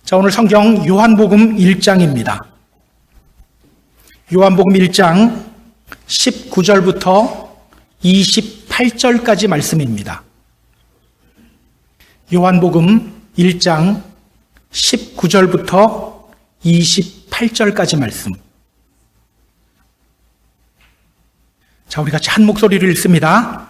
자, 오늘 성경 요한복음 1장입니다. 요한복음 1장 19절부터 28절까지 말씀입니다. 요한복음 1장 19절부터 28절까지 말씀. 자, 우리 같이 한 목소리를 읽습니다.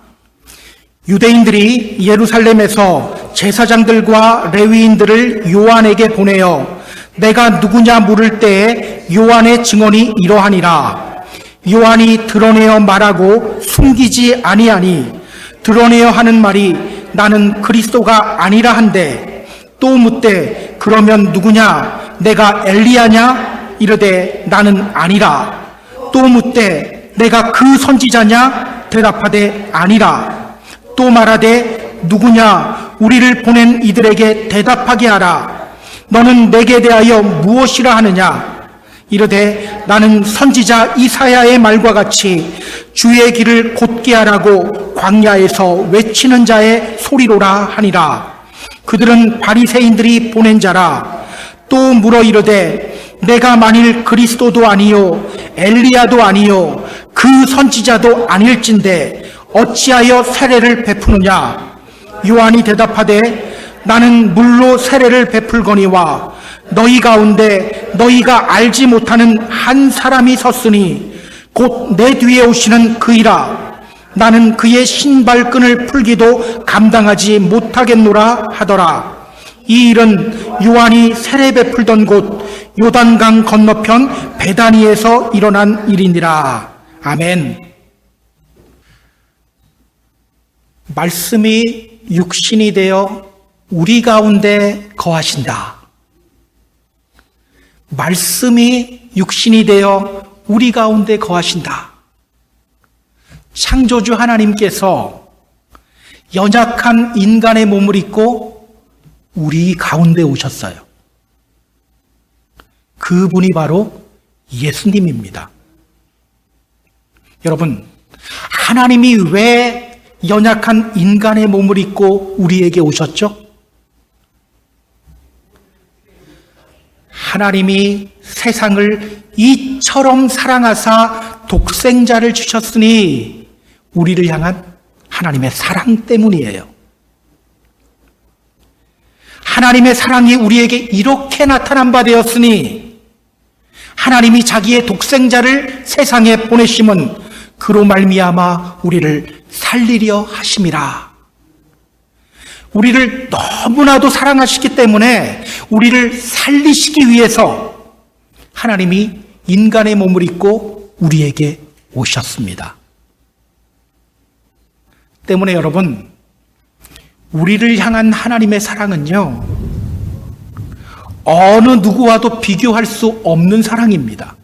유대인들이 예루살렘에서 제사장들과 레위인들을 요한에게 보내어 내가 누구냐 물을 때에 요한의 증언이 이러하니라. 요한이 드러내어 말하고 숨기지 아니하니 드러내어 하는 말이 나는 그리스도가 아니라 한데, 또 묻되 그러면 누구냐 내가 엘리야냐 이르되 나는 아니라. 또 묻되 내가 그 선지자냐 대답하되 아니라. 또 말하되 누구냐 우리를 보낸 이들에게 대답하게 하라. 너는 내게 대하여 무엇이라 하느냐 이르되 나는 선지자 이사야의 말과 같이 주의 길을 곧게 하라고 광야에서 외치는 자의 소리로라 하니라. 그들은 바리새인들이 보낸 자라. 또 물어 이르되 내가 만일 그리스도도 아니요 엘리야도 아니요 그 선지자도 아닐진데 어찌하여 세례를 베푸느냐. 요한이 대답하되 나는 물로 세례를 베풀거니와 너희 가운데 너희가 알지 못하는 한 사람이 섰으니 곧 내 뒤에 오시는 그이라. 나는 그의 신발끈을 풀기도 감당하지 못하겠노라 하더라. 이 일은 요한이 세례 베풀던 곳 요단강 건너편 베다니에서 일어난 일이니라. 아멘. 말씀이 육신이 되어 우리 가운데 거하신다. 말씀이 육신이 되어 우리 가운데 거하신다. 창조주 하나님께서 연약한 인간의 몸을 입고 우리 가운데 오셨어요. 그분이 바로 예수님입니다. 여러분, 하나님이 왜 연약한 인간의 몸을 입고 우리에게 오셨죠? 하나님이 세상을 이처럼 사랑하사 독생자를 주셨으니 우리를 향한 하나님의 사랑 때문이에요. 하나님의 사랑이 우리에게 이렇게 나타난 바 되었으니 하나님이 자기의 독생자를 세상에 보내심은 그로 말미암아 우리를 살리려 하심이라. 우리를 너무나도 사랑하시기 때문에 우리를 살리시기 위해서 하나님이 인간의 몸을 입고 우리에게 오셨습니다. 때문에 여러분, 우리를 향한 하나님의 사랑은요, 어느 누구와도 비교할 수 없는 사랑입니다.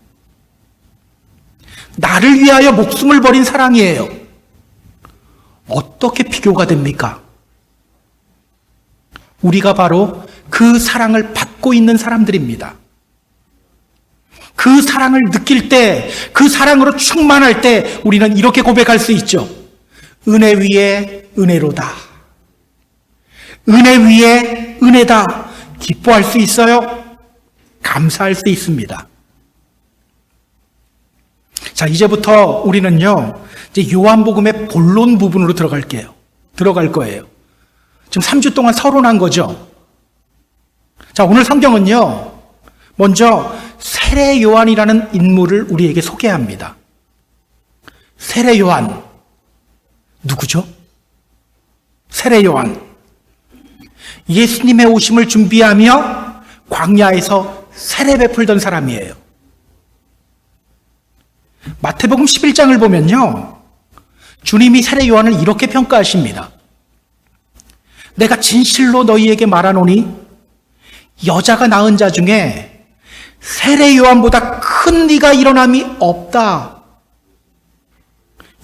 나를 위하여 목숨을 버린 사랑이에요. 어떻게 비교가 됩니까? 우리가 바로 그 사랑을 받고 있는 사람들입니다. 그 사랑을 느낄 때, 그 사랑으로 충만할 때 우리는 이렇게 고백할 수 있죠. 은혜 위에 은혜로다. 은혜 위에 은혜다. 기뻐할 수 있어요. 감사할 수 있습니다. 자, 이제부터 우리는요, 이제 요한복음의 본론 부분으로 들어갈 거예요. 지금 3주 동안 서론한 거죠. 자, 오늘 성경은요, 먼저 세례 요한이라는 인물을 우리에게 소개합니다. 세례 요한. 누구죠? 세례 요한. 예수님의 오심을 준비하며 광야에서 세례 베풀던 사람이에요. 마태복음 11장을 보면요, 주님이 세례 요한을 이렇게 평가하십니다. 내가 진실로 너희에게 말하노니 여자가 낳은 자 중에 세례 요한보다 큰 이가 일어남이 없다.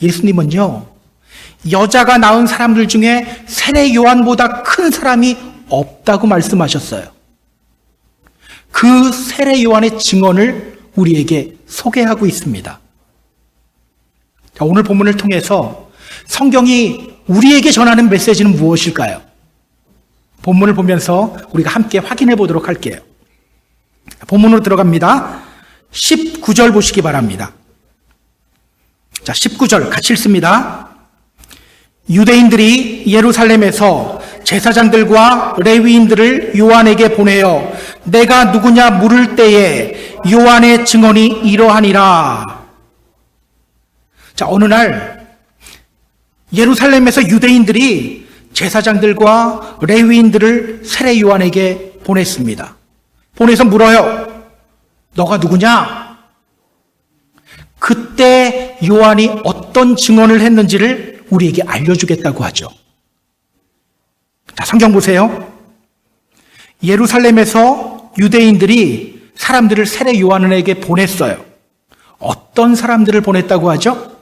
예수님은요, 여자가 낳은 사람들 중에 세례 요한보다 큰 사람이 없다고 말씀하셨어요. 그 세례 요한의 증언을 우리에게 소개하고 있습니다. 자, 오늘 본문을 통해서 성경이 우리에게 전하는 메시지는 무엇일까요? 본문을 보면서 우리가 함께 확인해 보도록 할게요. 본문으로 들어갑니다. 19절 보시기 바랍니다. 자, 19절 같이 읽습니다. 유대인들이 예루살렘에서 제사장들과 레위인들을 요한에게 보내어 내가 누구냐 물을 때에 요한의 증언이 이러하니라. 자, 어느 날 예루살렘에서 유대인들이 제사장들과 레위인들을 세례 요한에게 보냈습니다. 보내서 물어요. 너가 누구냐? 그때 요한이 어떤 증언을 했는지를 우리에게 알려주겠다고 하죠. 자, 성경 보세요. 예루살렘에서 유대인들이 사람들을 세례 요한에게 보냈어요. 어떤 사람들을 보냈다고 하죠?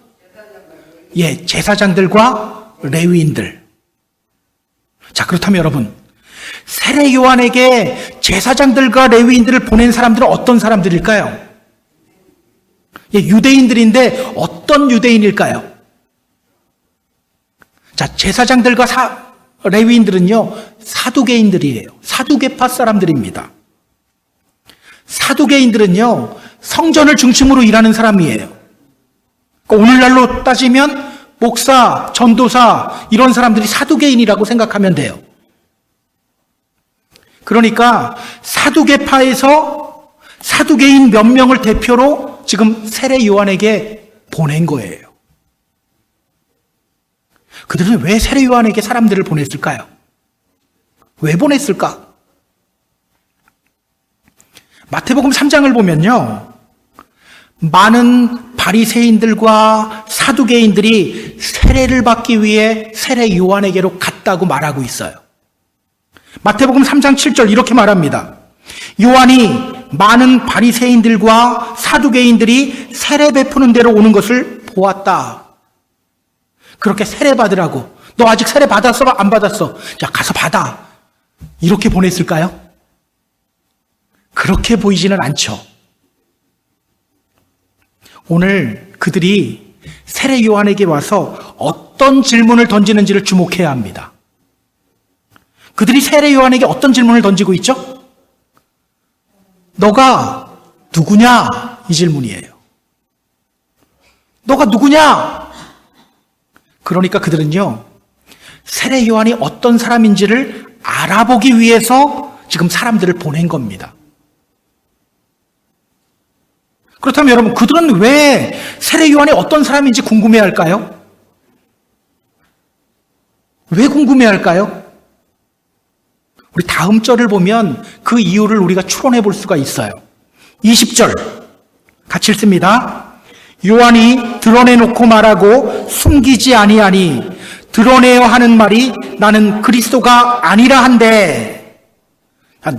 예, 제사장들과 레위인들. 자, 그렇다면 여러분, 세례 요한에게 제사장들과 레위인들을 보낸 사람들은 어떤 사람들일까요? 예, 유대인들인데 어떤 유대인일까요? 자, 제사장들과 레위인들은요, 사두개인들이에요. 사두개파 사람들입니다. 사두개인들은요, 성전을 중심으로 일하는 사람이에요. 그러니까 오늘날로 따지면 목사, 전도사 이런 사람들이 사두개인이라고 생각하면 돼요. 그러니까 사두개파에서 사두개인 몇 명을 대표로 지금 세례 요한에게 보낸 거예요. 그들은 왜 세례 요한에게 사람들을 보냈을까요? 왜 보냈을까? 마태복음 3장을 보면요, 많은 바리새인들과 사두개인들이 세례를 받기 위해 세례 요한에게로 갔다고 말하고 있어요. 마태복음 3장 7절 이렇게 말합니다. 요한이 많은 바리새인들과 사두개인들이 세례 베푸는 데로 오는 것을 보았다. 그렇게 세례 받으라고. 너 아직 세례 받았어? 안 받았어? 자, 가서 받아. 이렇게 보냈을까요? 그렇게 보이지는 않죠. 오늘 그들이 세례 요한에게 와서 어떤 질문을 던지는지를 주목해야 합니다. 그들이 세례 요한에게 어떤 질문을 던지고 있죠? 너가 누구냐? 이 질문이에요. 너가 누구냐? 그러니까 그들은요, 세례 요한이 어떤 사람인지를 알아보기 위해서 지금 사람들을 보낸 겁니다. 그렇다면 여러분, 그들은 왜 세례 요한이 어떤 사람인지 궁금해할까요? 왜 궁금해할까요? 우리 다음 절을 보면 그 이유를 우리가 추론해 볼 수가 있어요. 20절 같이 읽습니다. 요한이 드러내놓고 말하고 숨기지 아니하니 드러내어 하는 말이 나는 그리스도가 아니라 한데.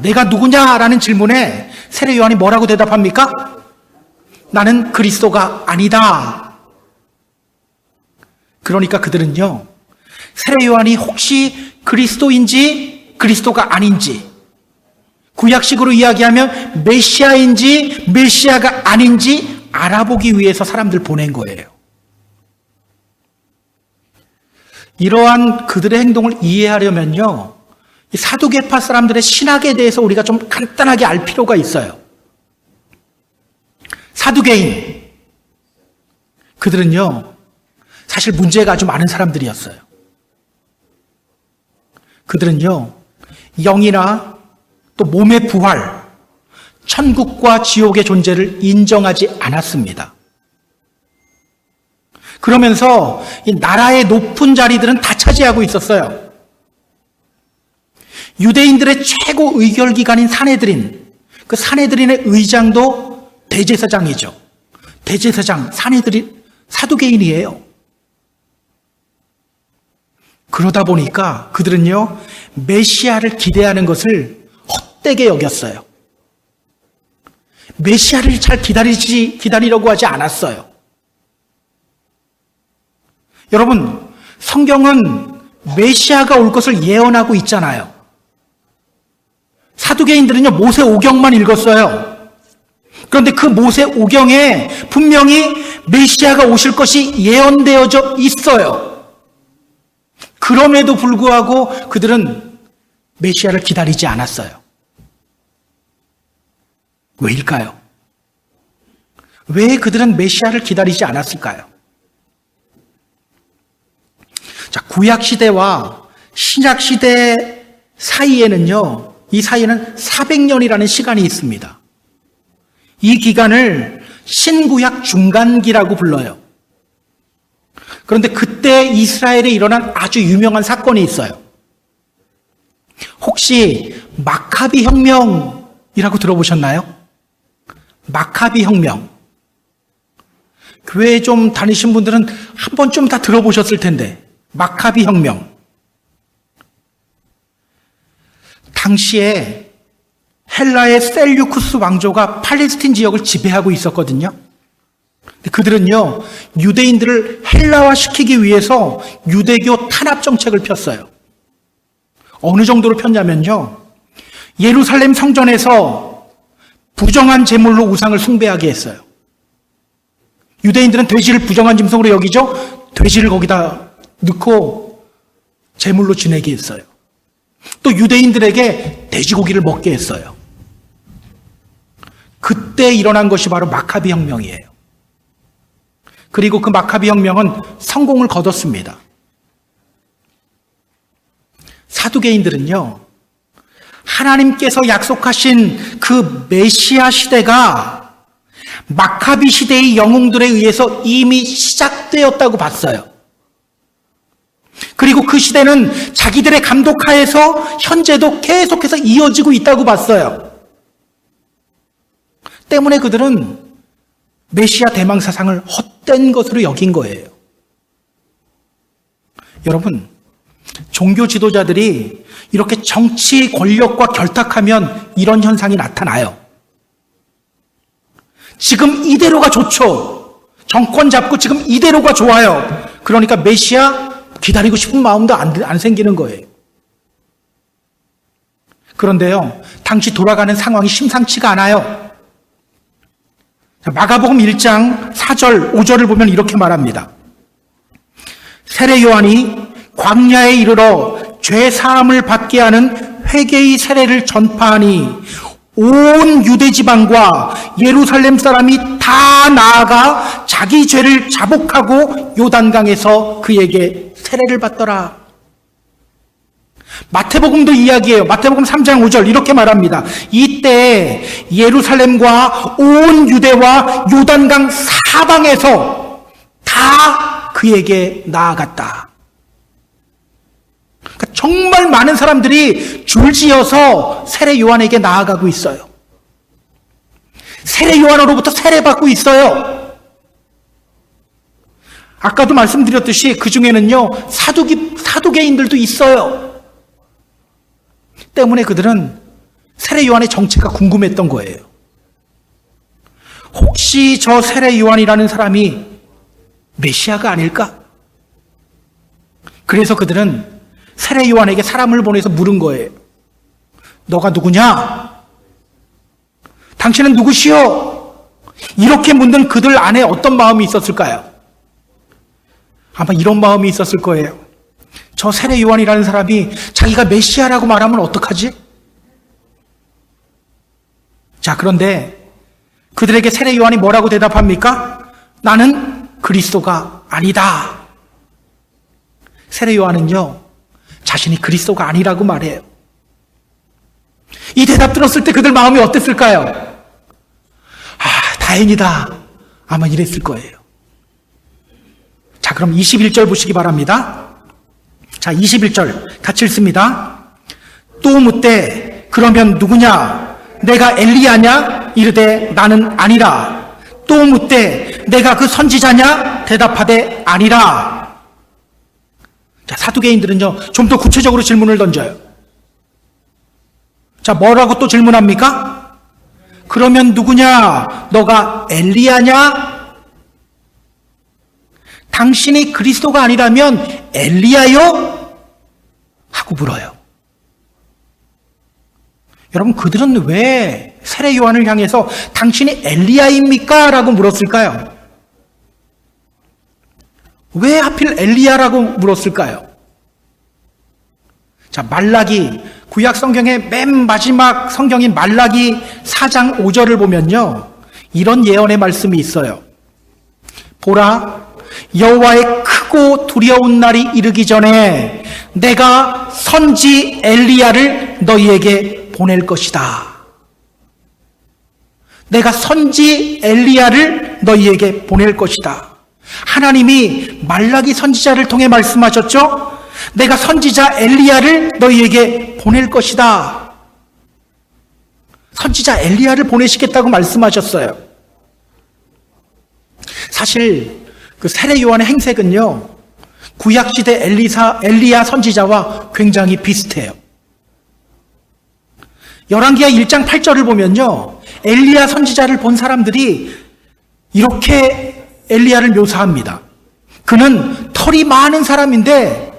내가 누구냐라는 질문에 세례 요한이 뭐라고 대답합니까? 나는 그리스도가 아니다. 그러니까 그들은요, 세례 요한이 혹시 그리스도인지 그리스도가 아닌지, 구약식으로 이야기하면 메시아인지 메시아가 아닌지 알아보기 위해서 사람들 보낸 거예요. 이러한 그들의 행동을 이해하려면요, 이 사두개파 사람들의 신학에 대해서 우리가 좀 간단하게 알 필요가 있어요. 사두개인, 그들은요, 사실 문제가 아주 많은 사람들이었어요. 그들은요, 영이나 또 몸의 부활, 천국과 지옥의 존재를 인정하지 않았습니다. 그러면서 이 나라의 높은 자리들은 다 차지하고 있었어요. 유대인들의 최고 의결기관인 산헤드린, 그 산헤드린의 의장도 대제사장이죠. 대제사장, 산헤드린, 사두개인이에요. 그러다 보니까 그들은요, 메시아를 기대하는 것을 헛되게 여겼어요. 메시아를 잘 기다리려고 하지 않았어요. 여러분, 성경은 메시아가 올 것을 예언하고 있잖아요. 사두개인들은요, 모세 오경만 읽었어요. 그런데 그 모세 오경에 분명히 메시아가 오실 것이 예언되어져 있어요. 그럼에도 불구하고 그들은 메시아를 기다리지 않았어요. 왜일까요? 왜 그들은 메시아를 기다리지 않았을까요? 자, 구약시대와 신약시대 사이에는요, 이 사이에는 400년이라는 시간이 있습니다. 이 기간을 신구약 중간기라고 불러요. 그런데 그때 이스라엘에 일어난 아주 유명한 사건이 있어요. 혹시 마카비 혁명이라고 들어보셨나요? 마카비 혁명. 교회 좀 다니신 분들은 한 번쯤 다 들어보셨을 텐데, 마카비 혁명. 당시에 헬라의 셀류쿠스 왕조가 팔레스틴 지역을 지배하고 있었거든요. 그들은요, 유대인들을 헬라화시키기 위해서 유대교 탄압 정책을 폈어요. 어느 정도로 폈냐면요, 예루살렘 성전에서 부정한 제물로 우상을 숭배하게 했어요. 유대인들은 돼지를 부정한 짐승으로 여기죠. 돼지를 거기다 넣고 제물로 지내게 했어요. 또 유대인들에게 돼지고기를 먹게 했어요. 그때 일어난 것이 바로 마카비 혁명이에요. 그리고 그 마카비 혁명은 성공을 거뒀습니다. 사두개인들은요, 하나님께서 약속하신 그 메시아 시대가 마카비 시대의 영웅들에 의해서 이미 시작되었다고 봤어요. 그리고 그 시대는 자기들의 감독하에서 현재도 계속해서 이어지고 있다고 봤어요. 때문에 그들은 메시아 대망 사상을 헛된 것으로 여긴 거예요. 여러분, 종교 지도자들이 이렇게 정치 권력과 결탁하면 이런 현상이 나타나요. 지금 이대로가 좋죠. 정권 잡고 지금 이대로가 좋아요. 그러니까 메시아 기다리고 싶은 마음도 안 생기는 거예요. 그런데요, 당시 돌아가는 상황이 심상치가 않아요. 마가복음 1장 4절, 5절을 보면 이렇게 말합니다. 세례 요한이 광야에 이르러 죄 사함을 받게 하는 회개의 세례를 전파하니 온 유대 지방과 예루살렘 사람이 다 나아가 자기 죄를 자복하고 요단강에서 그에게 세례를 받더라. 마태복음도 이야기해요. 마태복음 3장 5절 이렇게 말합니다. 이때 예루살렘과 온 유대와 요단강 사방에서 다 그에게 나아갔다. 그러니까 정말 많은 사람들이 줄지어서 세례 요한에게 나아가고 있어요. 세례 요한으로부터 세례받고 있어요. 아까도 말씀드렸듯이 그 중에는요, 사두개인들도 있어요. 때문에 그들은 세례 요한의 정체가 궁금했던 거예요. 혹시 저 세례 요한이라는 사람이 메시아가 아닐까? 그래서 그들은 세례 요한에게 사람을 보내서 물은 거예요. 너가 누구냐? 당신은 누구시오? 이렇게 묻는 그들 안에 어떤 마음이 있었을까요? 아마 이런 마음이 있었을 거예요. 저 세례 요한이라는 사람이 자기가 메시아라고 말하면 어떡하지? 자, 그런데 그들에게 세례 요한이 뭐라고 대답합니까? 나는 그리스도가 아니다. 세례 요한은요, 자신이 그리스도가 아니라고 말해요. 이 대답 들었을 때 그들 마음이 어땠을까요? 아, 다행이다. 아마 이랬을 거예요. 자, 그럼 21절 보시기 바랍니다. 자, 21절 같이 읽습니다. 또 묻되 그러면 누구냐? 내가 엘리야냐? 이르되 나는 아니라. 또 묻되 내가 그 선지자냐? 대답하되 아니라. 자, 사두개인들은요, 좀 더 구체적으로 질문을 던져요. 자, 뭐라고 또 질문합니까? 그러면 누구냐? 너가 엘리야냐? 당신이 그리스도가 아니라면 엘리야요? 하고 물어요. 여러분, 그들은 왜 세례 요한을 향해서 당신이 엘리야입니까? 라고 물었을까요? 왜 하필 엘리야라고 물었을까요? 자, 말라기 구약 성경의 맨 마지막 성경인 말라기 4장 5절을 보면요, 이런 예언의 말씀이 있어요. 보라, 여호와의 크고 두려운 날이 이르기 전에 내가 선지 엘리야를 너희에게 보낼 것이다. 내가 선지 엘리야를 너희에게 보낼 것이다. 하나님이 말라기 선지자를 통해 말씀하셨죠? 내가 선지자 엘리야를 너희에게 보낼 것이다. 선지자 엘리야를 보내시겠다고 말씀하셨어요. 사실 그 세례 요한의 행색은요, 구약시대 엘리야 선지자와 굉장히 비슷해요. 열왕기하 1장 8절을 보면요, 엘리야 선지자를 본 사람들이 이렇게 엘리야를 묘사합니다. 그는 털이 많은 사람인데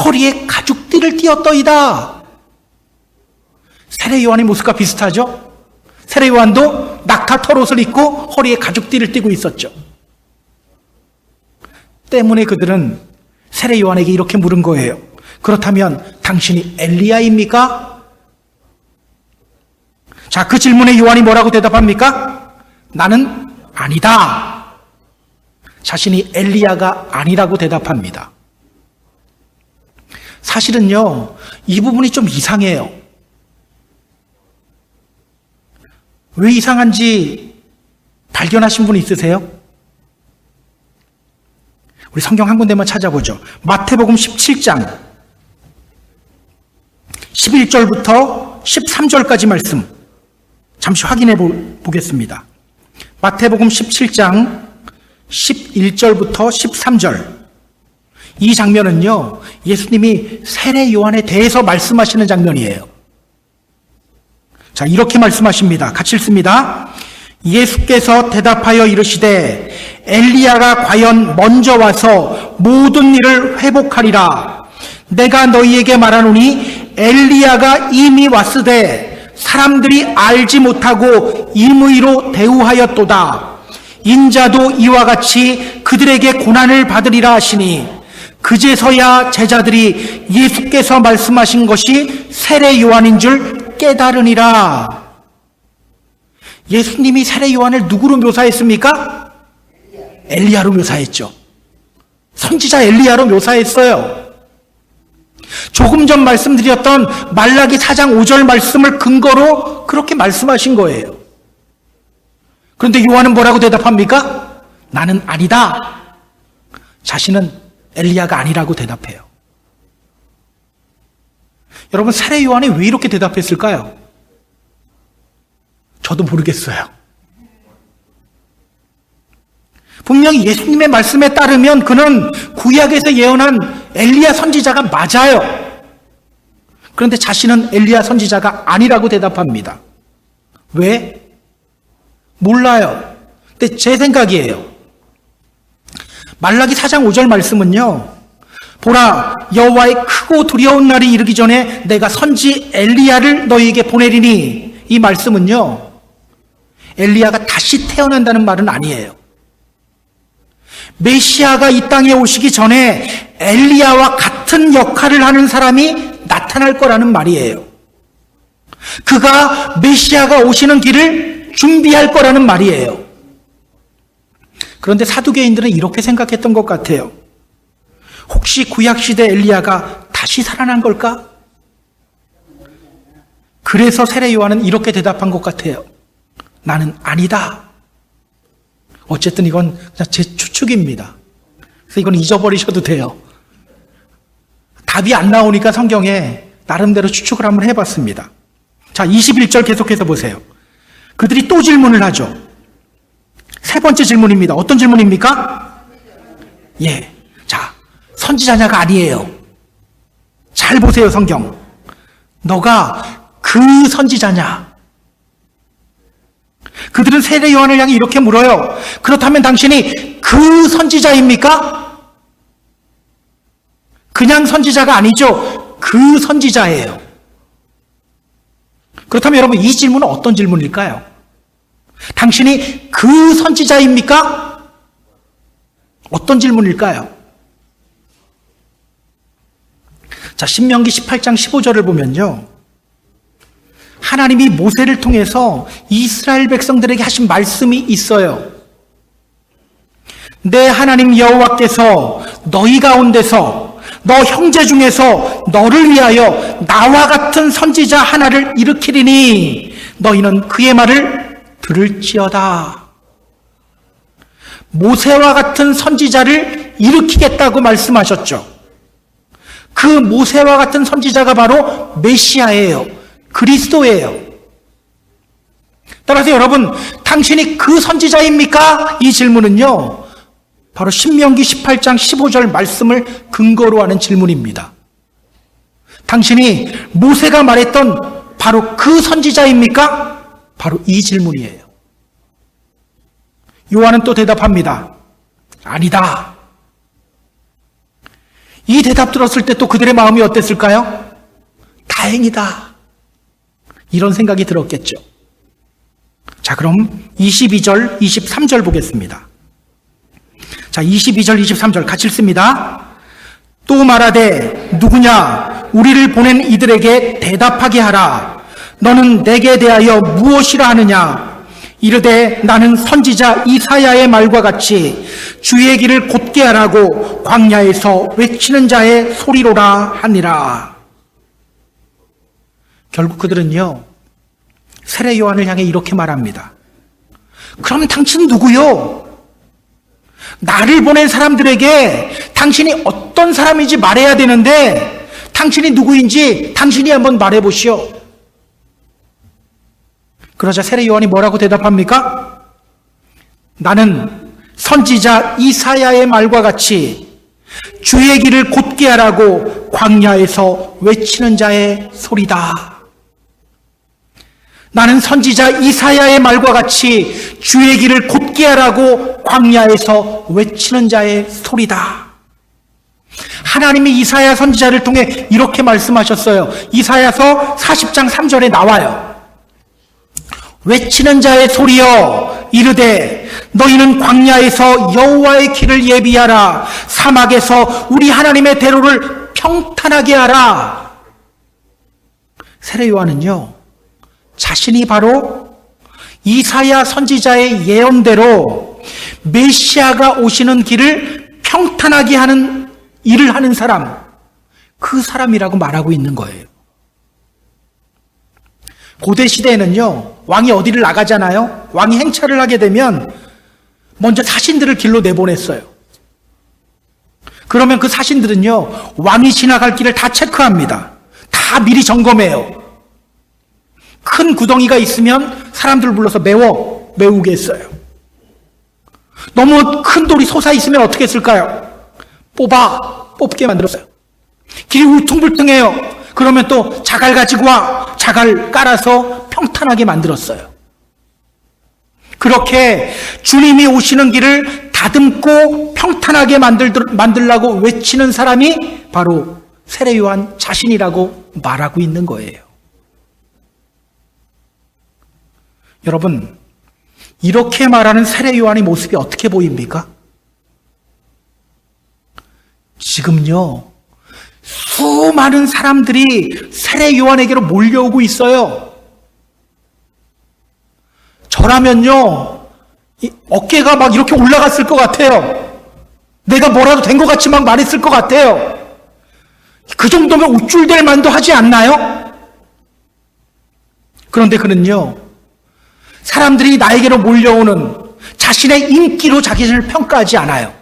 허리에 가죽띠를 띠었더이다. 세례 요한의 모습과 비슷하죠? 세례 요한도 낙타 털옷을 입고 허리에 가죽띠를 띠고 있었죠. 때문에 그들은 세례 요한에게 이렇게 물은 거예요. 그렇다면 당신이 엘리야입니까? 자, 그 질문에 요한이 뭐라고 대답합니까? 나는 아니다. 자신이 엘리야가 아니라고 대답합니다. 사실은요, 이 부분이 좀 이상해요. 왜 이상한지 발견하신 분 있으세요? 우리 성경 한 군데만 찾아보죠. 마태복음 17장 11절부터 13절까지 말씀 잠시 확인해 보겠습니다. 마태복음 17장 11절부터 13절, 이 장면은요, 예수님이 세례 요한에 대해서 말씀하시는 장면이에요. 자, 이렇게 말씀하십니다. 같이 읽습니다. 예수께서 대답하여 이르시되 엘리야가 과연 먼저 와서 모든 일을 회복하리라. 내가 너희에게 말하노니 엘리야가 이미 왔으되 사람들이 알지 못하고 임의로 대우하였도다. 인자도 이와 같이 그들에게 고난을 받으리라 하시니 그제서야 제자들이 예수께서 말씀하신 것이 세례 요한인 줄 깨달으니라. 예수님이 세례 요한을 누구로 묘사했습니까? 엘리야로 묘사했죠. 선지자 엘리야로 묘사했어요. 조금 전 말씀드렸던 말라기 4장 5절 말씀을 근거로 그렇게 말씀하신 거예요. 그런데 요한은 뭐라고 대답합니까? 나는 아니다. 자신은 엘리야가 아니라고 대답해요. 여러분, 세례 요한이 왜 이렇게 대답했을까요? 저도 모르겠어요. 분명히 예수님의 말씀에 따르면 그는 구약에서 예언한 엘리야 선지자가 맞아요. 그런데 자신은 엘리야 선지자가 아니라고 대답합니다. 왜? 몰라요. 근데 제 생각이에요. 말라기 4장 5절 말씀은요, 보라, 여호와의 크고 두려운 날이 이르기 전에 내가 선지 엘리야를 너희에게 보내리니, 이 말씀은요, 엘리야가 다시 태어난다는 말은 아니에요. 메시아가 이 땅에 오시기 전에 엘리야와 같은 역할을 하는 사람이 나타날 거라는 말이에요. 그가 메시아가 오시는 길을 준비할 거라는 말이에요. 그런데 사두개인들은 이렇게 생각했던 것 같아요. 혹시 구약시대 엘리야가 다시 살아난 걸까? 그래서 세례 요한은 이렇게 대답한 것 같아요. 나는 아니다. 어쨌든 이건 그냥 제 추측입니다. 그래서 이건 잊어버리셔도 돼요. 답이 안 나오니까 성경에 나름대로 추측을 한번 해봤습니다. 자, 21절 계속해서 보세요. 그들이 또 질문을 하죠. 세 번째 질문입니다. 어떤 질문입니까? 예. 자, 선지자냐가 아니에요. 잘 보세요, 성경. 너가 그 선지자냐? 그들은 세례 요한을 향해 이렇게 물어요. 그렇다면 당신이 그 선지자입니까? 그냥 선지자가 아니죠. 그 선지자예요. 그렇다면 여러분, 이 질문은 어떤 질문일까요? 당신이 그 선지자입니까? 어떤 질문일까요? 자, 신명기 18장 15절을 보면요, 하나님이 모세를 통해서 이스라엘 백성들에게 하신 말씀이 있어요. 내 하나님 여호와께서 너희 가운데서 너 형제 중에서 너를 위하여 나와 같은 선지자 하나를 일으키리니 너희는 그의 말을 들을지어다. 모세와 같은 선지자를 일으키겠다고 말씀하셨죠. 그 모세와 같은 선지자가 바로 메시아예요. 그리스도예요. 따라서 여러분, 당신이 그 선지자입니까? 이 질문은요, 바로 신명기 18장 15절 말씀을 근거로 하는 질문입니다. 당신이 모세가 말했던 바로 그 선지자입니까? 바로 이 질문이에요. 요한은 또 대답합니다. 아니다. 이 대답 들었을 때 또 그들의 마음이 어땠을까요? 다행이다. 이런 생각이 들었겠죠. 자, 그럼 22절, 23절 보겠습니다. 자, 22절, 23절 같이 읽습니다. 또 말하되 누구냐? 우리를 보낸 이들에게 대답하게 하라. 너는 내게 대하여 무엇이라 하느냐? 이르되 나는 선지자 이사야의 말과 같이 주의 길을 곧게 하라고 광야에서 외치는 자의 소리로라 하니라. 결국 그들은요, 세례 요한을 향해 이렇게 말합니다. 그럼 당신 누구요? 나를 보낸 사람들에게 당신이 어떤 사람인지 말해야 되는데 당신이 누구인지 당신이 한번 말해보시오. 그러자 세례 요한이 뭐라고 대답합니까? 나는 선지자 이사야의 말과 같이 주의 길을 곧게 하라고 광야에서 외치는 자의 소리다. 나는 선지자 이사야의 말과 같이 주의 길을 곧게 하라고 광야에서 외치는 자의 소리다. 하나님이 이사야 선지자를 통해 이렇게 말씀하셨어요. 이사야서 40장 3절에 나와요. 외치는 자의 소리여 이르되 너희는 광야에서 여호와의 길을 예비하라. 사막에서 우리 하나님의 대로를 평탄하게 하라. 세례 요한은요, 자신이 바로 이사야 선지자의 예언대로 메시아가 오시는 길을 평탄하게 하는 일을 하는 사람, 그 사람이라고 말하고 있는 거예요. 고대 시대에는요, 왕이 어디를 나가잖아요. 왕이 행차를 하게 되면 먼저 사신들을 길로 내보냈어요. 그러면 그 사신들은요, 왕이 지나갈 길을 다 체크합니다. 다 미리 점검해요. 큰 구덩이가 있으면 사람들을 불러서 메우게 했어요. 너무 큰 돌이 솟아 있으면 어떻게 했을까요? 뽑게 만들었어요. 길이 울퉁불퉁해요. 그러면 또 자갈 가지고 와. 자갈 깔아서 평탄하게 만들었어요. 그렇게 주님이 오시는 길을 다듬고 평탄하게 만들라고 외치는 사람이 바로 세례 요한 자신이라고 말하고 있는 거예요. 여러분, 이렇게 말하는 세례 요한의 모습이 어떻게 보입니까? 지금요, 수많은 사람들이 세례 요한에게로 몰려오고 있어요. 저라면요, 어깨가 막 이렇게 올라갔을 것 같아요. 내가 뭐라도 된 것 같이 막 말했을 것 같아요. 그 정도면 우쭐댈 만도 하지 않나요? 그런데 그는요, 사람들이 나에게로 몰려오는 자신의 인기로 자기를 평가하지 않아요.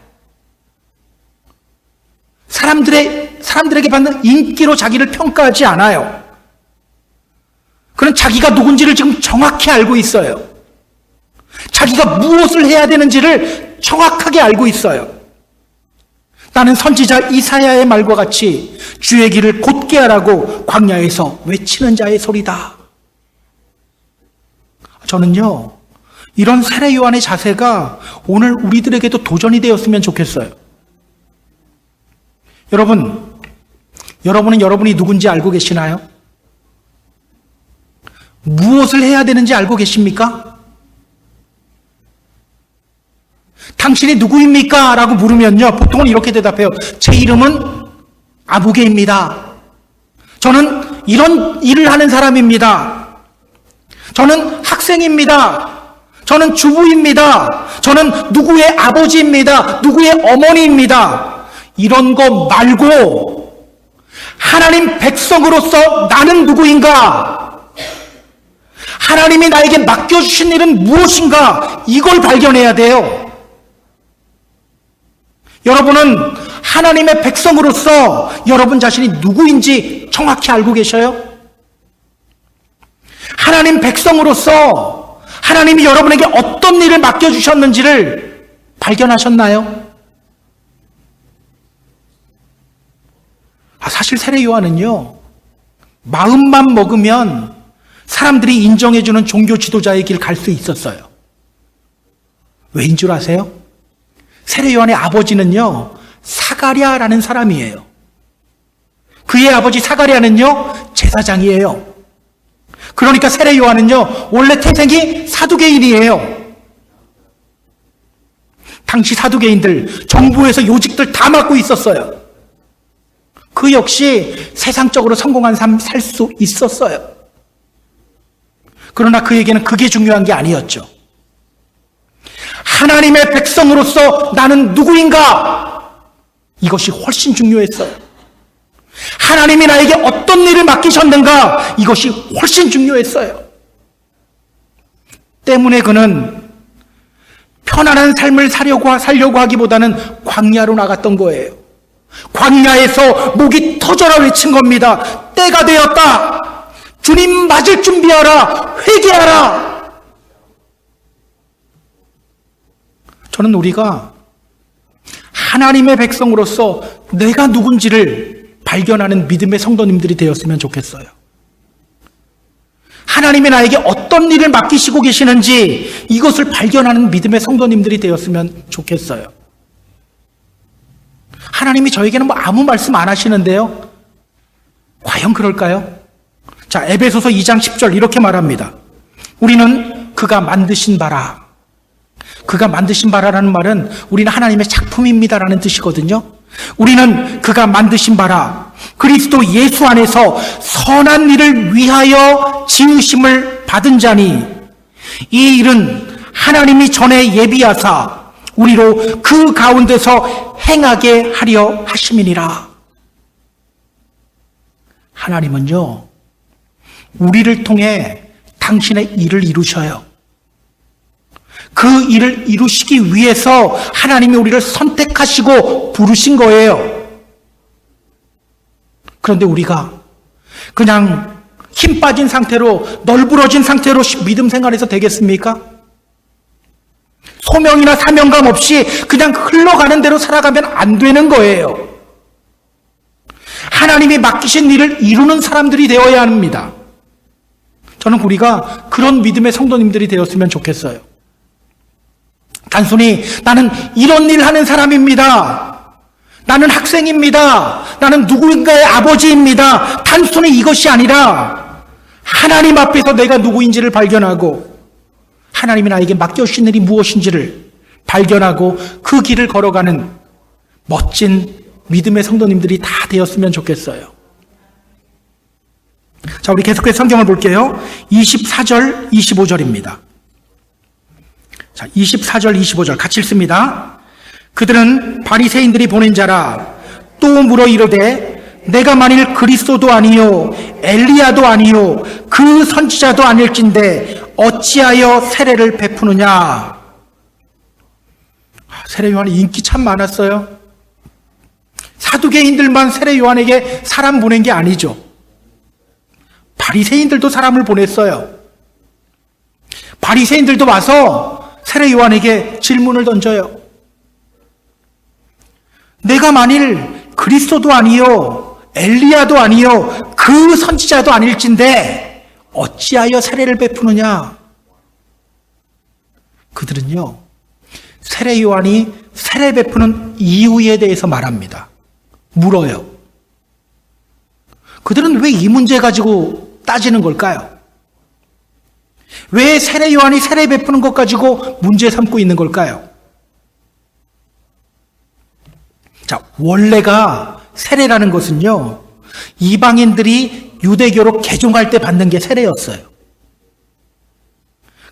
사람들에게 받는 인기로 자기를 평가하지 않아요. 그는 자기가 누군지를 지금 정확히 알고 있어요. 자기가 무엇을 해야 되는지를 정확하게 알고 있어요. 나는 선지자 이사야의 말과 같이 주의 길을 곧게 하라고 광야에서 외치는 자의 소리다. 저는요, 이런 세례 요한의 자세가 오늘 우리들에게도 도전이 되었으면 좋겠어요. 여러분은 여러분이 누군지 알고 계시나요? 무엇을 해야 되는지 알고 계십니까? 당신이 누구입니까? 라고 물으면요, 보통은 이렇게 대답해요. 제 이름은 아무개입니다. 저는 이런 일을 하는 사람입니다. 저는 학생입니다. 저는 주부입니다. 저는 누구의 아버지입니다. 누구의 어머니입니다. 이런 거 말고 하나님 백성으로서 나는 누구인가? 하나님이 나에게 맡겨주신 일은 무엇인가? 이걸 발견해야 돼요. 여러분은 하나님의 백성으로서 여러분 자신이 누구인지 정확히 알고 계셔요? 하나님 백성으로서 하나님이 여러분에게 어떤 일을 맡겨주셨는지를 발견하셨나요? 사실 세례 요한은요, 마음만 먹으면 사람들이 인정해주는 종교 지도자의 길 갈 수 있었어요. 왜인 줄 아세요? 세례 요한의 아버지는요, 사가랴라는 사람이에요. 그의 아버지 사가랴는요, 제사장이에요. 그러니까 세례 요한은요, 원래 태생이 사두개인이에요. 당시 사두개인들, 정부에서 요직들 다 맡고 있었어요. 그 역시 세상적으로 성공한 삶 살 수 있었어요. 그러나 그에게는 그게 중요한 게 아니었죠. 하나님의 백성으로서 나는 누구인가? 이것이 훨씬 중요했어요. 하나님이 나에게 어떤 일을 맡기셨는가? 이것이 훨씬 중요했어요. 때문에 그는 편안한 삶을 살려고 하기보다는 광야로 나갔던 거예요. 광야에서 목이 터져라 외친 겁니다. 때가 되었다. 주님 맞을 준비하라. 회개하라. 저는 우리가 하나님의 백성으로서 내가 누군지를 발견하는 믿음의 성도님들이 되었으면 좋겠어요. 하나님이 나에게 어떤 일을 맡기시고 계시는지 이것을 발견하는 믿음의 성도님들이 되었으면 좋겠어요. 하나님이 저에게는 아무 말씀 안 하시는데요. 과연 그럴까요? 자, 에베소서 2장 10절 이렇게 말합니다. 우리는 그가 만드신 바라. 그가 만드신 바라라는 말은 우리는 하나님의 작품입니다라는 뜻이거든요. 우리는 그가 만드신 바라. 그리스도 예수 안에서 선한 일을 위하여 지으심을 받은 자니 이 일은 하나님이 전에 예비하사 우리로 그 가운데서 행하게 하려 하심이니라. 하나님은요, 우리를 통해 당신의 일을 이루셔요. 그 일을 이루시기 위해서 하나님이 우리를 선택하시고 부르신 거예요. 그런데 우리가 그냥 힘 빠진 상태로, 널브러진 상태로 믿음 생활해서 되겠습니까? 소명이나 사명감 없이 그냥 흘러가는 대로 살아가면 안 되는 거예요. 하나님이 맡기신 일을 이루는 사람들이 되어야 합니다. 저는 우리가 그런 믿음의 성도님들이 되었으면 좋겠어요. 단순히 나는 이런 일 하는 사람입니다. 나는 학생입니다. 나는 누구인가의 아버지입니다. 단순히 이것이 아니라 하나님 앞에서 내가 누구인지를 발견하고 하나님이 나에게 맡겨주신 일이 무엇인지를 발견하고 그 길을 걸어가는 멋진 믿음의 성도님들이 다 되었으면 좋겠어요. 자, 우리 계속해서 성경을 볼게요. 24절, 25절입니다. 자, 24절, 25절 같이 읽습니다. 그들은 바리새인들이 보낸 자라. 또 물어 이르되 내가 만일 그리스도도 아니요 엘리야도 아니요 그 선지자도 아닐진데 어찌하여 세례를 베푸느냐. 세례 요한이 인기 참 많았어요. 사두개인들만 세례 요한에게 사람 보낸 게 아니죠. 바리새인들도 사람을 보냈어요. 바리새인들도 와서 세례 요한에게 질문을 던져요. 내가 만일 그리스도도 아니요 엘리야도 아니요 그 선지자도 아닐진데 어찌하여 세례를 베푸느냐. 그들은요, 세례 요한이 세례 베푸는 이유에 대해서 말합니다. 물어요. 그들은 왜 이 문제 가지고 따지는 걸까요? 왜 세례 요한이 세례 베푸는 것 가지고 문제 삼고 있는 걸까요? 자, 원래가 세례라는 것은요, 이방인들이 유대교로 개종할 때 받는 게 세례였어요.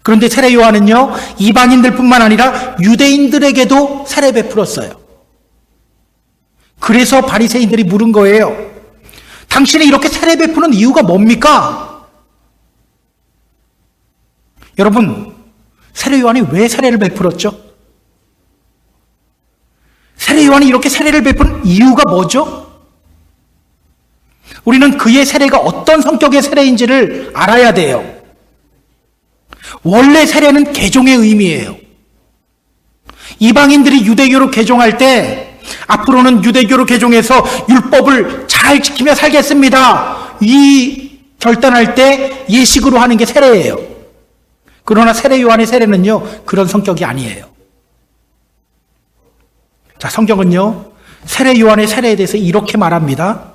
그런데 세례 요한은요, 이방인들뿐만 아니라 유대인들에게도 세례 베풀었어요. 그래서 바리새인들이 물은 거예요. 당신이 이렇게 세례 베푸는 이유가 뭡니까? 여러분, 세례 요한이 왜 세례를 베풀었죠? 세례 요한이 이렇게 세례를 베푸는 이유가 뭐죠? 우리는 그의 세례가 어떤 성격의 세례인지를 알아야 돼요. 원래 세례는 개종의 의미예요. 이방인들이 유대교로 개종할 때 앞으로는 유대교로 개종해서 율법을 잘 지키며 살겠습니다, 이 결단할 때 예식으로 하는 게 세례예요. 그러나 세례 요한의 세례는요, 그런 성격이 아니에요. 자, 성경은요, 세례 요한의 세례에 대해서 이렇게 말합니다.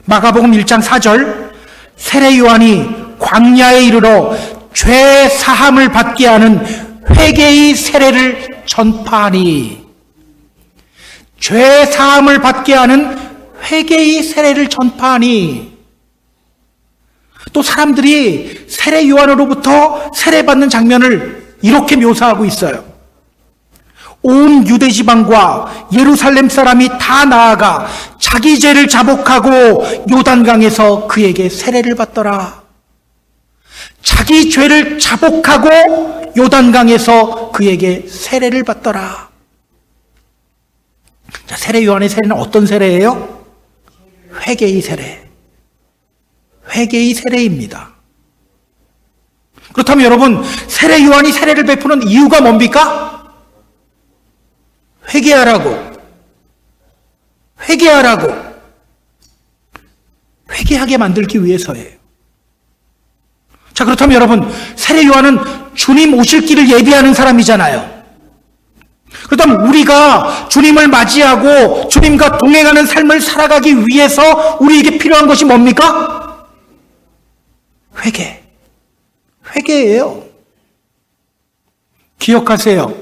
마가복음 1장 4절, 세례 요한이 광야에 이르러 죄 사함을 받게 하는 회개의 세례를 전파하니, 죄 사함을 받게 하는 회개의 세례를 전파하니. 또 사람들이 세례 요한으로부터 세례받는 장면을 이렇게 묘사하고 있어요. 온 유대 지방과 예루살렘 사람이 다 나아가 자기 죄를 자복하고 요단강에서 그에게 세례를 받더라. 자기 죄를 자복하고 요단강에서 그에게 세례를 받더라. 자, 세례 요한의 세례는 어떤 세례예요? 회개의 세례. 회개의 세례입니다. 그렇다면 여러분, 세례 요한이 세례를 베푸는 이유가 뭡니까? 회개하라고. 회개하라고. 회개하게 만들기 위해서예요. 자, 그렇다면 여러분, 세례 요한은 주님 오실 길을 예비하는 사람이잖아요. 그렇다면 우리가 주님을 맞이하고 주님과 동행하는 삶을 살아가기 위해서 우리에게 필요한 것이 뭡니까? 회개. 회개예요. 기억하세요.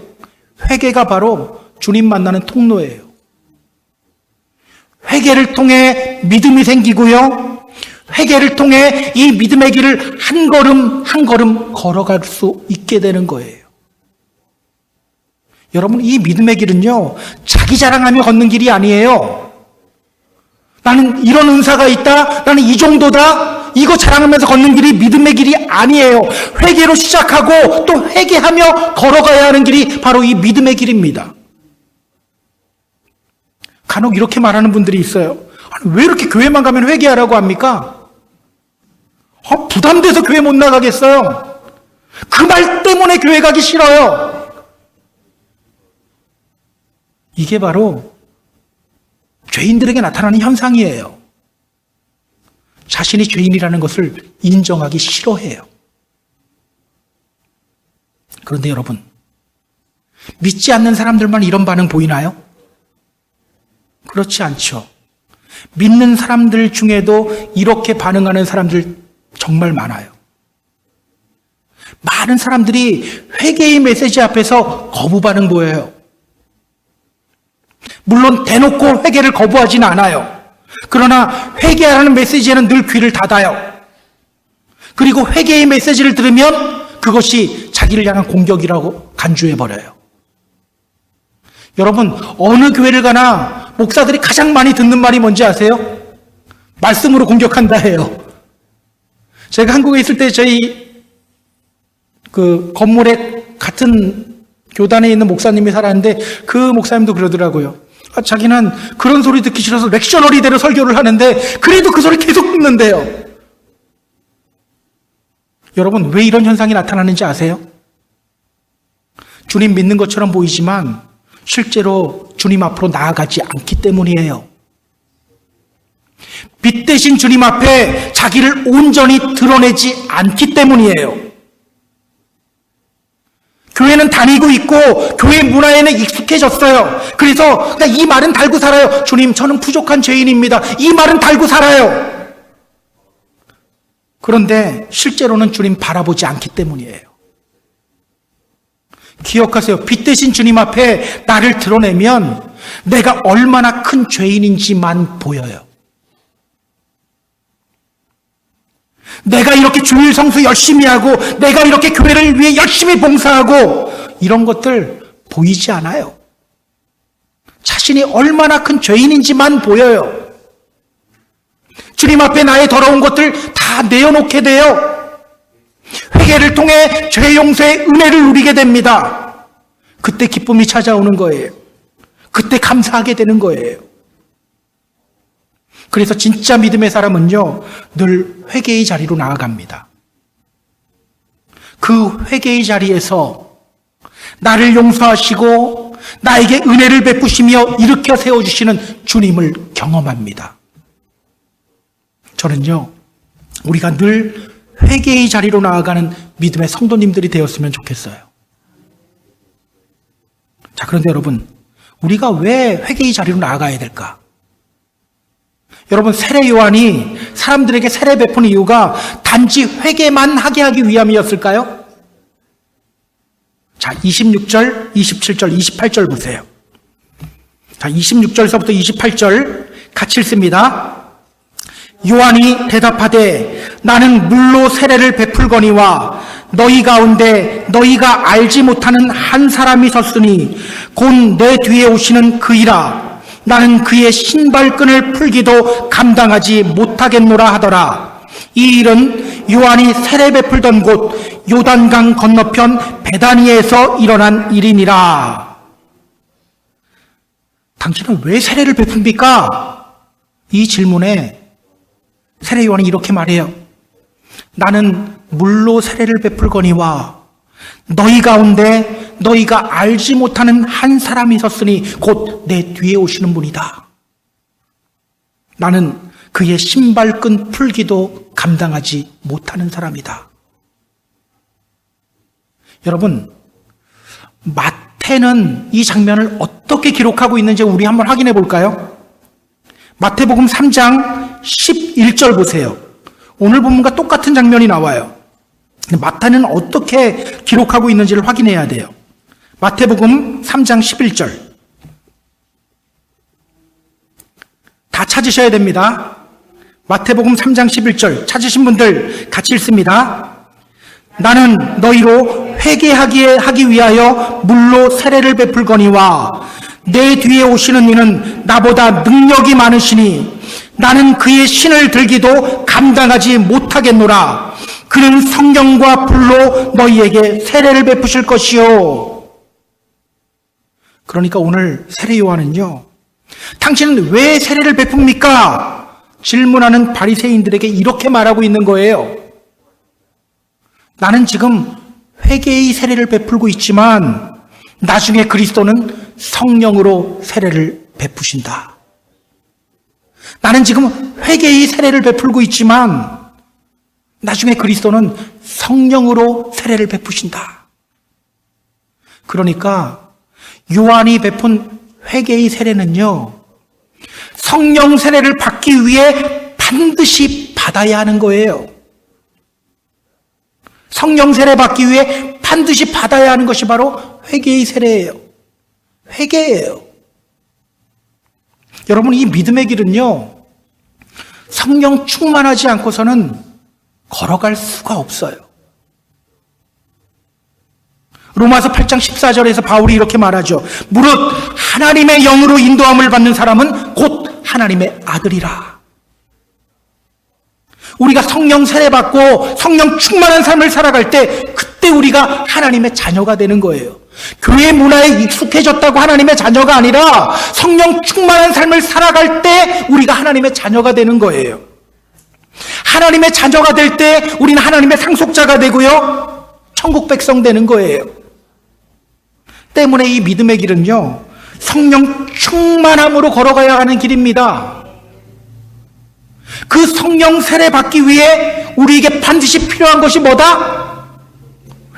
회개가 바로 주님 만나는 통로예요. 회개를 통해 믿음이 생기고요, 회개를 통해 이 믿음의 길을 한 걸음 한 걸음 걸어갈 수 있게 되는 거예요. 여러분, 이 믿음의 길은요, 자기 자랑하며 걷는 길이 아니에요. 나는 이런 은사가 있다, 나는 이 정도다, 이거 자랑하면서 걷는 길이 믿음의 길이 아니에요. 회개로 시작하고 또 회개하며 걸어가야 하는 길이 바로 이 믿음의 길입니다. 간혹 이렇게 말하는 분들이 있어요. 아니, 왜 이렇게 교회만 가면 회개하라고 합니까? 부담돼서 교회 못 나가겠어요. 그 말 때문에 교회 가기 싫어요. 이게 바로 죄인들에게 나타나는 현상이에요. 자신이 죄인이라는 것을 인정하기 싫어해요. 그런데 여러분, 믿지 않는 사람들만 이런 반응 보이나요? 그렇지 않죠. 믿는 사람들 중에도 이렇게 반응하는 사람들 정말 많아요. 많은 사람들이 회개의 메시지 앞에서 거부 반응 보여요. 물론 대놓고 회개를 거부하지는 않아요. 그러나 회개하라는 메시지에는 늘 귀를 닫아요. 그리고 회개의 메시지를 들으면 그것이 자기를 향한 공격이라고 간주해버려요. 여러분, 어느 교회를 가나 목사들이 가장 많이 듣는 말이 뭔지 아세요? 말씀으로 공격한다 해요. 제가 한국에 있을 때 저희 그 건물에 같은 교단에 있는 목사님이 살았는데 그 목사님도 그러더라고요. 자기는 그런 소리 듣기 싫어서 렉셔너리대로 설교를 하는데 그래도 그 소리 계속 듣는데요. 여러분, 왜 이런 현상이 나타나는지 아세요? 주님 믿는 것처럼 보이지만 실제로 주님 앞으로 나아가지 않기 때문이에요. 빛 대신 주님 앞에 자기를 온전히 드러내지 않기 때문이에요. 교회는 다니고 있고 교회 문화에는 익숙해졌어요. 그래서 그냥 이 말은 달고 살아요. 주님, 저는 부족한 죄인입니다. 이 말은 달고 살아요. 그런데 실제로는 주님 바라보지 않기 때문이에요. 기억하세요. 빛 대신 주님 앞에 나를 드러내면 내가 얼마나 큰 죄인인지만 보여요. 내가 이렇게 주일 성수 열심히 하고 내가 이렇게 교회를 위해 열심히 봉사하고 이런 것들 보이지 않아요. 자신이 얼마나 큰 죄인인지만 보여요. 주님 앞에 나의 더러운 것들 다 내어놓게 돼요. 회개를 통해 죄 용서의 은혜를 누리게 됩니다. 그때 기쁨이 찾아오는 거예요. 그때 감사하게 되는 거예요. 그래서 진짜 믿음의 사람은요, 늘 회개의 자리로 나아갑니다. 그 회개의 자리에서 나를 용서하시고 나에게 은혜를 베푸시며 일으켜 세워주시는 주님을 경험합니다. 저는요, 우리가 늘 회개의 자리로 나아가는 믿음의 성도님들이 되었으면 좋겠어요. 자, 그런데 여러분, 우리가 왜 회개의 자리로 나아가야 될까? 여러분, 세례 요한이 사람들에게 세례 베푼 이유가 단지 회개만 하게 하기 위함이었을까요? 자, 26절, 27절, 28절 보세요. 자, 26절서부터 28절 같이 읽습니다. 요한이 대답하되 나는 물로 세례를 베풀거니와 너희 가운데 너희가 알지 못하는 한 사람이 섰으니 곧 내 뒤에 오시는 그이라. 나는 그의 신발끈을 풀기도 감당하지 못하겠노라 하더라. 이 일은 요한이 세례 베풀던 곳 요단강 건너편 베다니에서 일어난 일이니라. 당신은 왜 세례를 베풉니까? 이 질문에 세례 요한이 이렇게 말해요. 나는 물로 세례를 베풀거니와 너희 가운데 너희가 알지 못하는 한 사람이 섰으니 곧 내 뒤에 오시는 분이다. 나는 그의 신발끈 풀기도 감당하지 못하는 사람이다. 여러분, 마태는 이 장면을 어떻게 기록하고 있는지 우리 한번 확인해 볼까요? 마태복음 3장 11절 보세요. 오늘 본문과 똑같은 장면이 나와요. 마태는 어떻게 기록하고 있는지를 확인해야 돼요. 마태복음 3장 11절. 다 찾으셔야 됩니다. 마태복음 3장 11절 찾으신 분들 같이 읽습니다. 나는 너희로 회개하기 위하여 물로 세례를 베풀거니와 내 뒤에 오시는 이는 나보다 능력이 많으시니 나는 그의 신을 들기도 감당하지 못하겠노라. 그는 성령과 불로 너희에게 세례를 베푸실 것이요. 그러니까 오늘 세례 요한은요, 당신은 왜 세례를 베풉니까? 질문하는 바리새인들에게 이렇게 말하고 있는 거예요. 나는 지금 회개의 세례를 베풀고 있지만 나중에 그리스도는 성령으로 세례를 베푸신다. 나는 지금 회개의 세례를 베풀고 있지만 나중에 그리스도는 성령으로 세례를 베푸신다. 그러니까 요한이 베푼 회개의 세례는요, 성령 세례를 받기 위해 반드시 받아야 하는 거예요. 성령 세례 받기 위해 반드시 받아야 하는 것이 바로 회개의 세례예요. 회개예요. 여러분, 이 믿음의 길은요, 성령 충만하지 않고서는 걸어갈 수가 없어요. 로마서 8장 14절에서 바울이 이렇게 말하죠. 무릇 하나님의 영으로 인도함을 받는 사람은 곧 하나님의 아들이라. 우리가 성령 세례받고 성령 충만한 삶을 살아갈 때 그때 우리가 하나님의 자녀가 되는 거예요. 교회 문화에 익숙해졌다고 하나님의 자녀가 아니라 성령 충만한 삶을 살아갈 때 우리가 하나님의 자녀가 되는 거예요. 하나님의 자녀가 될 때 우리는 하나님의 상속자가 되고요, 천국 백성 되는 거예요. 때문에 이 믿음의 길은요, 성령 충만함으로 걸어가야 하는 길입니다. 그 성령 세례 받기 위해 우리에게 반드시 필요한 것이 뭐다?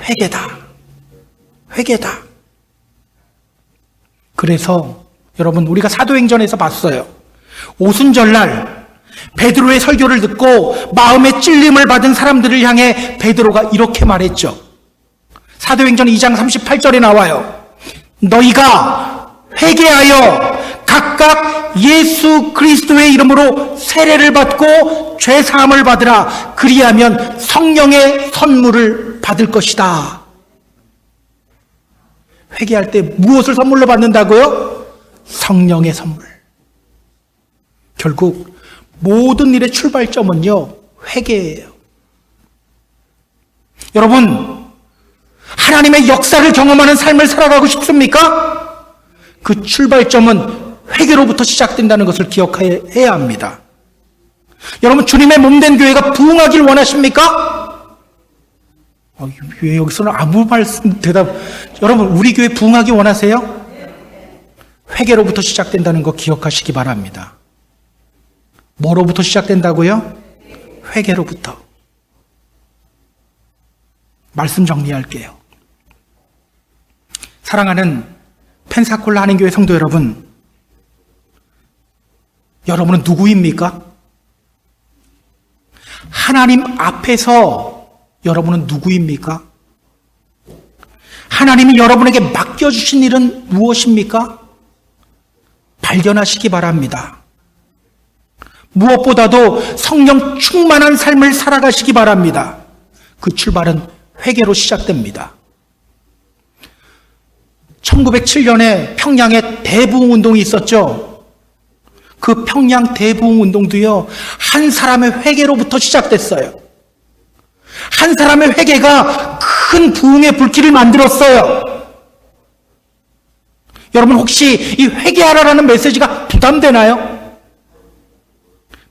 회개다. 회개다. 그래서 여러분, 우리가 사도행전에서 봤어요. 오순절날 베드로의 설교를 듣고 마음의 찔림을 받은 사람들을 향해 베드로가 이렇게 말했죠. 사도행전 2장 38절에 나와요. 너희가 회개하여 각각 예수 그리스도의 이름으로 세례를 받고 죄사함을 받으라. 그리하면 성령의 선물을 받을 것이다. 회개할 때 무엇을 선물로 받는다고요? 성령의 선물. 결국 모든 일의 출발점은요, 회개예요. 여러분, 하나님의 역사를 경험하는 삶을 살아가고 싶습니까? 그 출발점은 회개로부터 시작된다는 것을 기억해야 합니다. 여러분, 주님의 몸된 교회가 부흥하길 원하십니까? 왜 여기서는 아무 말씀 대답. 여러분, 우리 교회 부흥하기 원하세요? 회개로부터 시작된다는 거 기억하시기 바랍니다. 뭐로부터 시작된다고요? 회개로부터. 말씀 정리할게요. 사랑하는 펜사콜라 한인교회 성도 여러분, 여러분은 누구입니까? 하나님 앞에서 여러분은 누구입니까? 하나님이 여러분에게 맡겨주신 일은 무엇입니까? 발견하시기 바랍니다. 무엇보다도 성령 충만한 삶을 살아가시기 바랍니다. 그 출발은 회개로 시작됩니다. 1907년에 평양에 대부흥운동이 있었죠. 그 평양 대부흥운동도요, 한 사람의 회개로부터 시작됐어요. 한 사람의 회개가 큰 부흥의 불길을 만들었어요. 여러분, 혹시 이 회개하라라는 메시지가 부담되나요?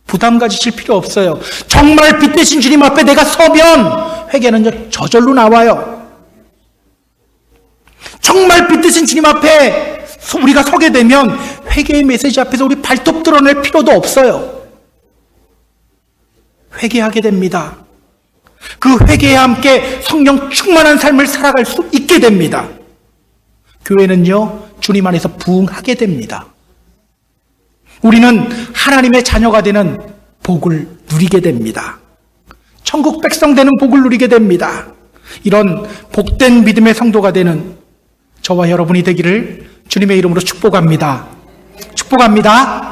부담 가지실 필요 없어요. 정말 빛 대신 주님 앞에 내가 서면 회개는 저절로 나와요. 정말 빛 대신 주님 앞에 우리가 서게 되면 회개의 메시지 앞에서 우리 발톱 드러낼 필요도 없어요. 회개하게 됩니다. 그 회개에 함께 성령 충만한 삶을 살아갈 수 있게 됩니다. 교회는요, 주님 안에서 부흥하게 됩니다. 우리는 하나님의 자녀가 되는 복을 누리게 됩니다. 천국 백성 되는 복을 누리게 됩니다. 이런 복된 믿음의 성도가 되는 저와 여러분이 되기를 주님의 이름으로 축복합니다. 축복합니다.